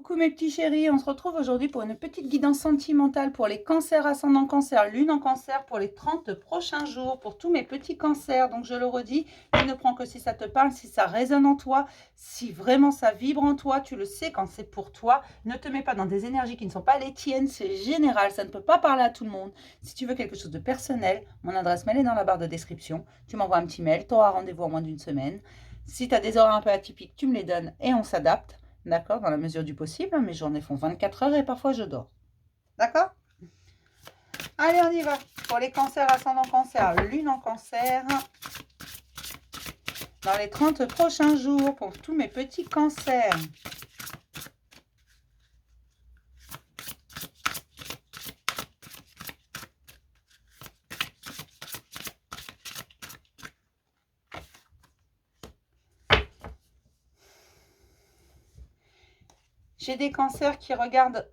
Coucou mes petits chéris, on se retrouve aujourd'hui pour une petite guidance sentimentale pour les cancers, ascendant cancer, lune en cancer pour les 30 prochains jours, pour tous mes petits cancers. Donc je le redis, tu ne prends que si ça te parle, si ça résonne en toi, si vraiment ça vibre en toi, tu le sais quand c'est pour toi. Ne te mets pas dans des énergies qui ne sont pas les tiennes, c'est général, ça ne peut pas parler à tout le monde. Si tu veux quelque chose de personnel, mon adresse mail est dans la barre de description. Tu m'envoies un petit mail, tu auras rendez-vous en moins d'une semaine. Si tu as des horaires un peu atypiques, tu me les donnes et on s'adapte. D'accord, dans la mesure du possible. Mes journées font 24 heures et parfois je dors. D'accord? Allez, on y va. Pour les cancers, ascendant cancer, lune en cancer. Dans les 30 prochains jours, pour tous mes petits cancers. J'ai des cancers qui regardent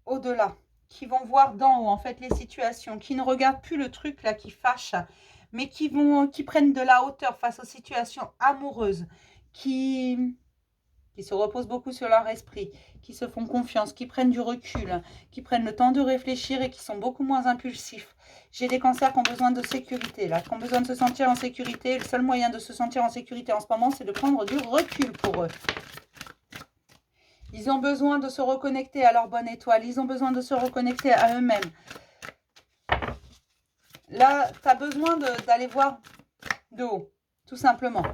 au-delà, qui vont voir d'en haut, en fait, les situations, qui ne regardent plus le truc là qui fâche, mais qui prennent de la hauteur face aux situations amoureuses, qui se reposent beaucoup sur leur esprit, qui se font confiance, qui prennent du recul, qui prennent le temps de réfléchir et qui sont beaucoup moins impulsifs. J'ai des cancers qui ont besoin de sécurité, là, qui ont besoin de se sentir en sécurité. Le seul moyen de se sentir en sécurité en ce moment, c'est de prendre du recul pour eux. Ils ont besoin de se reconnecter à leur bonne étoile. Ils ont besoin de se reconnecter à eux-mêmes. Là, tu as besoin d'aller voir de haut, tout simplement.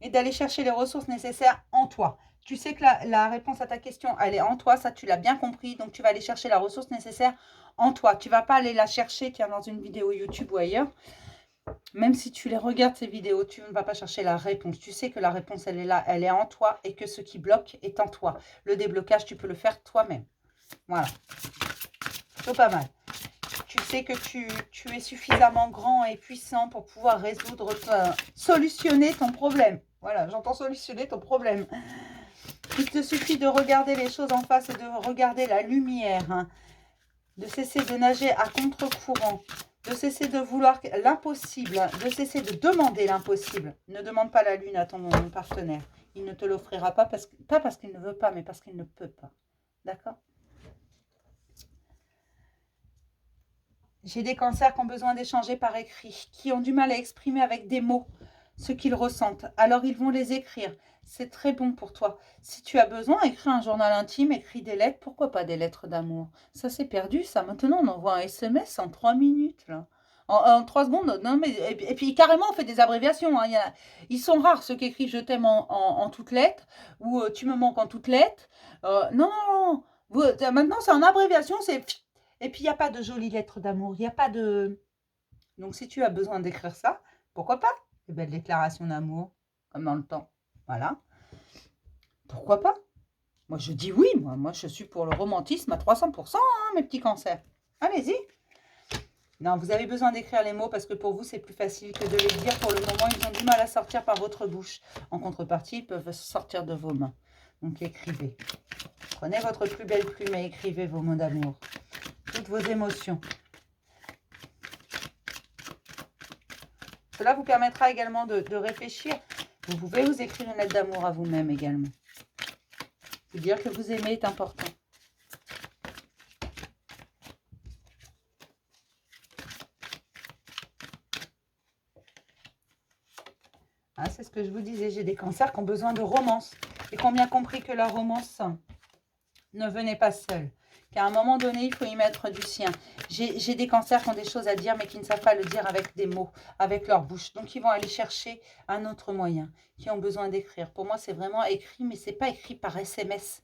Et d'aller chercher les ressources nécessaires en toi. Tu sais que la réponse à ta question, elle est en toi. Ça, tu l'as bien compris. Donc, tu vas aller chercher la ressource nécessaire en toi. Tu ne vas pas aller la chercher, tiens, dans une vidéo YouTube ou ailleurs. Même si tu les regardes, ces vidéos, tu ne vas pas chercher la réponse. Tu sais que la réponse, elle est là, elle est en toi et que ce qui bloque est en toi. Le déblocage, tu peux le faire toi-même. Voilà. C'est pas mal. Tu sais que tu es suffisamment grand et puissant pour pouvoir solutionner ton problème. Voilà, j'entends solutionner ton problème. Il te suffit de regarder les choses en face et de regarder la lumière. Hein. De cesser de nager à contre-courant. De cesser de vouloir l'impossible, de cesser de demander l'impossible. Ne demande pas la lune à ton partenaire. Il ne te l'offrira pas, pas parce qu'il ne veut pas, mais parce qu'il ne peut pas. D'accord? J'ai des cancers qui ont besoin d'échanger par écrit, qui ont du mal à exprimer avec des mots ce qu'ils ressentent. Alors ils vont les écrire. C'est très bon pour toi. Si tu as besoin, écris un journal intime, écris des lettres. Pourquoi pas des lettres d'amour? Ça, c'est perdu, ça. Maintenant, on envoie un SMS en 3 minutes, là. En 3 secondes. Non, mais, et puis, carrément, on fait des abréviations. Hein. Ils sont rares, ceux qui écrivent « je t'aime » en toutes lettres ou « tu me manques » en toutes lettres. Non, non, non. Maintenant, c'est en abréviation. Et puis, il n'y a pas de jolies lettres d'amour. Il n'y a pas de... Donc, si tu as besoin d'écrire ça, pourquoi pas? Des belles déclarations d'amour, comme dans le temps. Voilà. Pourquoi pas? Moi, je dis oui. Moi, je suis pour le romantisme à 300%, hein, mes petits cancers. Allez-y. Non, vous avez besoin d'écrire les mots parce que pour vous, c'est plus facile que de les dire. Pour le moment, ils ont du mal à sortir par votre bouche. En contrepartie, ils peuvent sortir de vos mains. Donc, écrivez. Prenez votre plus belle plume et écrivez vos mots d'amour. Toutes vos émotions. Cela vous permettra également de réfléchir. Vous pouvez vous écrire une lettre d'amour à vous-même également. Vous dire que vous aimez est important. Ah, c'est ce que je vous disais, j'ai des cancers qui ont besoin de romance et qui ont bien compris que la romance ne venait pas seule. Qu'à un moment donné, il faut y mettre du sien. J'ai des cancers qui ont des choses à dire, mais qui ne savent pas le dire avec des mots, avec leur bouche. Donc, ils vont aller chercher un autre moyen, qui ont besoin d'écrire. Pour moi, c'est vraiment écrit, mais ce n'est pas écrit par SMS.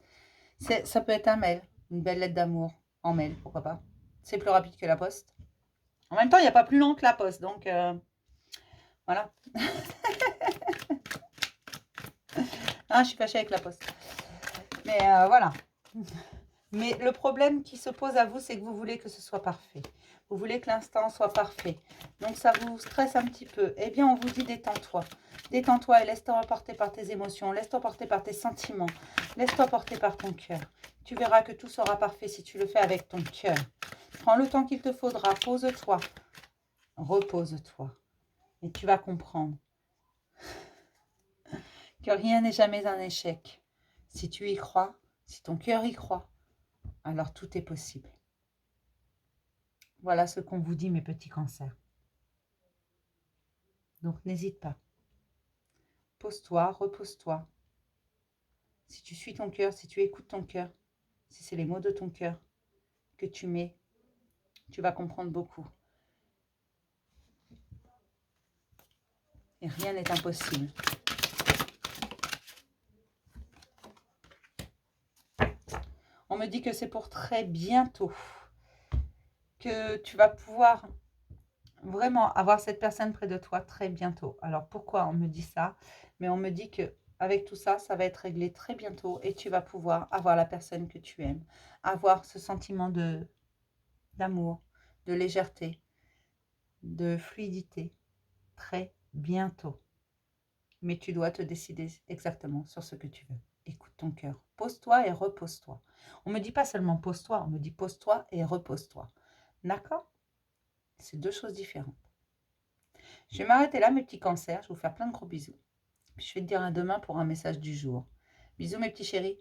Ça peut être un mail, une belle lettre d'amour en mail, pourquoi pas. C'est plus rapide que la poste. En même temps, il n'y a pas plus long que la poste, donc voilà. Ah, je suis fâchée avec la poste. Mais voilà. Mais le problème qui se pose à vous, c'est que vous voulez que ce soit parfait. Vous voulez que l'instant soit parfait. Donc, ça vous stresse un petit peu. Eh bien, on vous dit détends-toi. Détends-toi et laisse-toi porter par tes émotions. Laisse-toi porter par tes sentiments. Laisse-toi porter par ton cœur. Tu verras que tout sera parfait si tu le fais avec ton cœur. Prends le temps qu'il te faudra. Pose-toi. Repose-toi. Et tu vas comprendre que rien n'est jamais un échec. Si tu y crois, Si ton cœur y croit, alors tout est possible. Voilà ce qu'on vous dit, mes petits cancers. Donc n'hésite pas. Pose-toi, repose-toi. Si tu suis ton cœur, si tu écoutes ton cœur, si c'est les mots de ton cœur que tu mets, tu vas comprendre beaucoup. Et rien n'est impossible. On me dit que c'est pour très bientôt que tu vas pouvoir vraiment avoir cette personne près de toi très bientôt. Alors pourquoi on me dit ça? Mais on me dit que avec tout ça, ça va être réglé très bientôt et tu vas pouvoir avoir la personne que tu aimes, avoir ce sentiment d'amour, de légèreté, de fluidité très bientôt. Mais tu dois te décider exactement sur ce que tu veux. Écoute ton cœur. Pose-toi et repose-toi. On ne me dit pas seulement pose-toi, on me dit pose-toi et repose-toi. D'accord? C'est deux choses différentes. Je vais m'arrêter là, mes petits cancers. Je vais vous faire plein de gros bisous. Puis je vais te dire à demain pour un message du jour. Bisous, mes petits chéris.